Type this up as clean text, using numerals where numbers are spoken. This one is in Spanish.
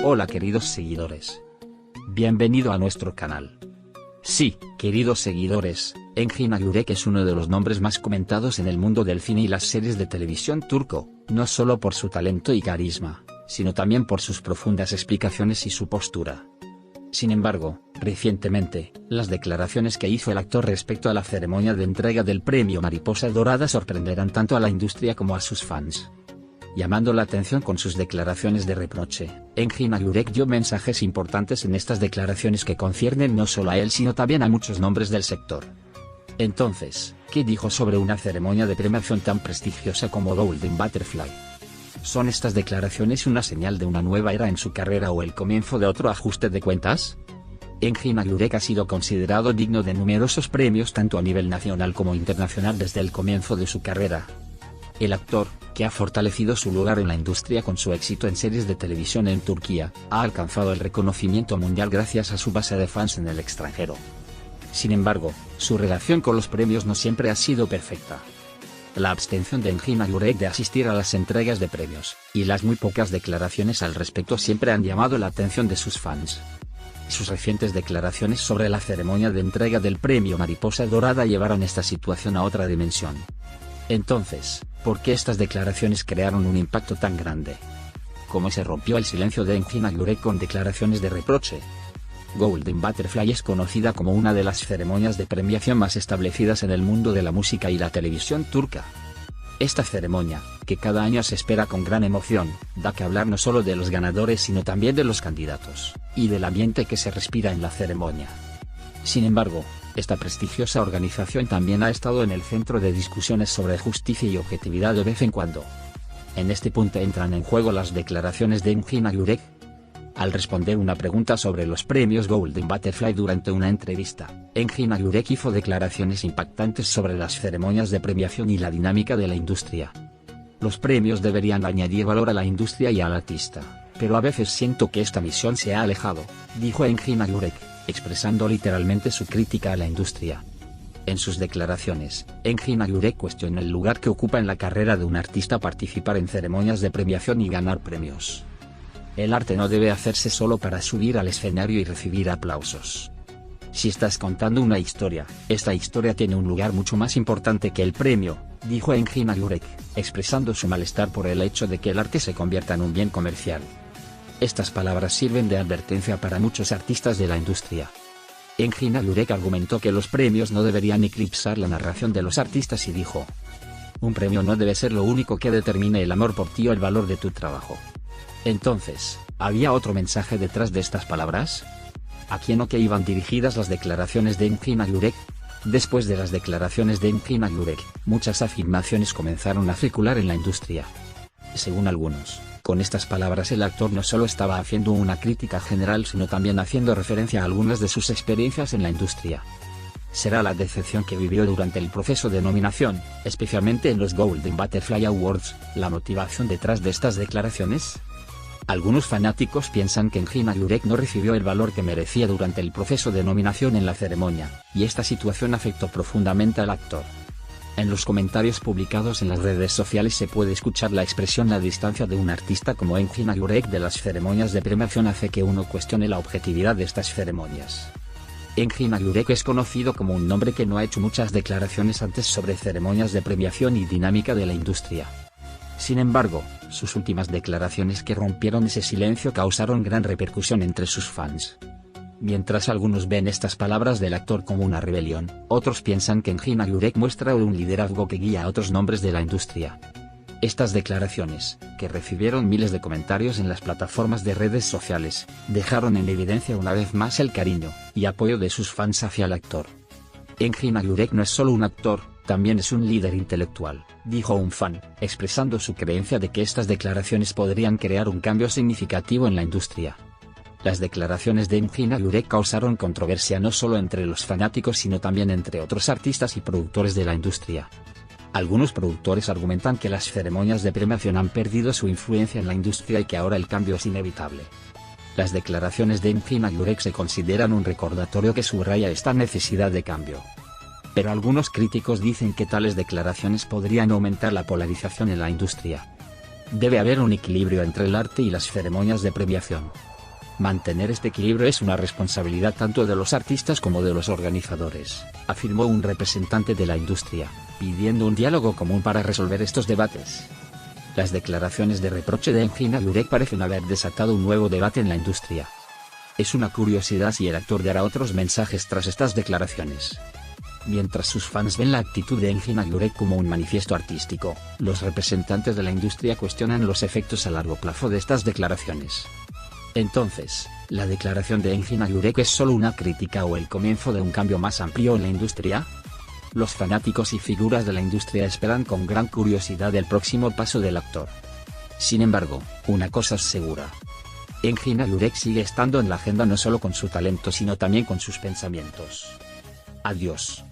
Hola queridos seguidores. Bienvenido a nuestro canal. Sí, queridos seguidores, Engin Akyürek es uno de los nombres más comentados en el mundo del cine y las series de televisión turco, no solo por su talento y carisma, sino también por sus profundas explicaciones y su postura. Sin embargo, recientemente, las declaraciones que hizo el actor respecto a la ceremonia de entrega del premio Mariposa Dorada sorprenderán tanto a la industria como a sus fans. Llamando la atención con sus declaraciones de reproche, Engin Akyürek dio mensajes importantes en estas declaraciones que conciernen no solo a él sino también a muchos nombres del sector. Entonces, ¿qué dijo sobre una ceremonia de premiación tan prestigiosa como Golden Butterfly? ¿Son estas declaraciones una señal de una nueva era en su carrera o el comienzo de otro ajuste de cuentas? Engin Akyürek ha sido considerado digno de numerosos premios tanto a nivel nacional como internacional desde el comienzo de su carrera. El actor, que ha fortalecido su lugar en la industria con su éxito en series de televisión en Turquía, ha alcanzado el reconocimiento mundial gracias a su base de fans en el extranjero. Sin embargo, su relación con los premios no siempre ha sido perfecta. La abstención de Engin Akyürek de asistir a las entregas de premios, y las muy pocas declaraciones al respecto siempre han llamado la atención de sus fans. Sus recientes declaraciones sobre la ceremonia de entrega del premio Mariposa Dorada llevaron esta situación a otra dimensión. Entonces, ¿por qué estas declaraciones crearon un impacto tan grande? ¿Cómo se rompió el silencio de Engin Akyürek con declaraciones de reproche? Golden Butterfly es conocida como una de las ceremonias de premiación más establecidas en el mundo de la música y la televisión turca. Esta ceremonia, que cada año se espera con gran emoción, da que hablar no solo de los ganadores sino también de los candidatos, y del ambiente que se respira en la ceremonia. Sin embargo, esta prestigiosa organización también ha estado en el centro de discusiones sobre justicia y objetividad de vez en cuando. En este punto entran en juego las declaraciones de Engin Akyürek. Al responder una pregunta sobre los premios Golden Butterfly durante una entrevista, Engin Akyürek hizo declaraciones impactantes sobre las ceremonias de premiación y la dinámica de la industria. Los premios deberían añadir valor a la industria y al artista, pero a veces siento que esta misión se ha alejado, dijo Engin Akyürek, expresando literalmente su crítica a la industria. En sus declaraciones, Engin Akyürek cuestiona el lugar que ocupa en la carrera de un artista participar en ceremonias de premiación y ganar premios. El arte no debe hacerse solo para subir al escenario y recibir aplausos. Si estás contando una historia, esta historia tiene un lugar mucho más importante que el premio, dijo Engin Akyürek, expresando su malestar por el hecho de que el arte se convierta en un bien comercial. Estas palabras sirven de advertencia para muchos artistas de la industria. Engin Akyürek argumentó que los premios no deberían eclipsar la narración de los artistas y dijo: un premio no debe ser lo único que determine el amor por ti o el valor de tu trabajo. Entonces, ¿había otro mensaje detrás de estas palabras? ¿A quién o qué iban dirigidas las declaraciones de Engin Akyürek? Después de las declaraciones de Engin Akyürek, muchas afirmaciones comenzaron a circular en la industria. Según algunos, con estas palabras el actor no solo estaba haciendo una crítica general sino también haciendo referencia a algunas de sus experiencias en la industria. ¿Será la decepción que vivió durante el proceso de nominación, especialmente en los Golden Butterfly Awards, la motivación detrás de estas declaraciones? Algunos fanáticos piensan que Engin Akyürek no recibió el valor que merecía durante el proceso de nominación en la ceremonia, y esta situación afectó profundamente al actor. En los comentarios publicados en las redes sociales se puede escuchar la expresión: la distancia de un artista como Engin Akyürek de las ceremonias de premiación hace que uno cuestione la objetividad de estas ceremonias. Engin Akyürek es conocido como un nombre que no ha hecho muchas declaraciones antes sobre ceremonias de premiación y dinámica de la industria. Sin embargo, sus últimas declaraciones que rompieron ese silencio causaron gran repercusión entre sus fans. Mientras algunos ven estas palabras del actor como una rebelión, otros piensan que Engin Akyürek muestra un liderazgo que guía a otros nombres de la industria. Estas declaraciones, que recibieron miles de comentarios en las plataformas de redes sociales, dejaron en evidencia una vez más el cariño y apoyo de sus fans hacia el actor. Engin Akyürek no es solo un actor, también es un líder intelectual, dijo un fan, expresando su creencia de que estas declaraciones podrían crear un cambio significativo en la industria. Las declaraciones de Engin Akyürek causaron controversia no solo entre los fanáticos sino también entre otros artistas y productores de la industria. Algunos productores argumentan que las ceremonias de premiación han perdido su influencia en la industria y que ahora el cambio es inevitable. Las declaraciones de Engin Akyürek se consideran un recordatorio que subraya esta necesidad de cambio. Pero algunos críticos dicen que tales declaraciones podrían aumentar la polarización en la industria. Debe haber un equilibrio entre el arte y las ceremonias de premiación. Mantener este equilibrio es una responsabilidad tanto de los artistas como de los organizadores, afirmó un representante de la industria, pidiendo un diálogo común para resolver estos debates. Las declaraciones de reproche de Engin Agurek parecen haber desatado un nuevo debate en la industria. Es una curiosidad si el actor dará otros mensajes tras estas declaraciones. Mientras sus fans ven la actitud de Engin Agurek como un manifiesto artístico, los representantes de la industria cuestionan los efectos a largo plazo de estas declaraciones. Entonces, ¿la declaración de Engin Agurek es solo una crítica o el comienzo de un cambio más amplio en la industria? Los fanáticos y figuras de la industria esperan con gran curiosidad el próximo paso del actor. Sin embargo, una cosa es segura. Engin Agurek sigue estando en la agenda no solo con su talento sino también con sus pensamientos. Adiós.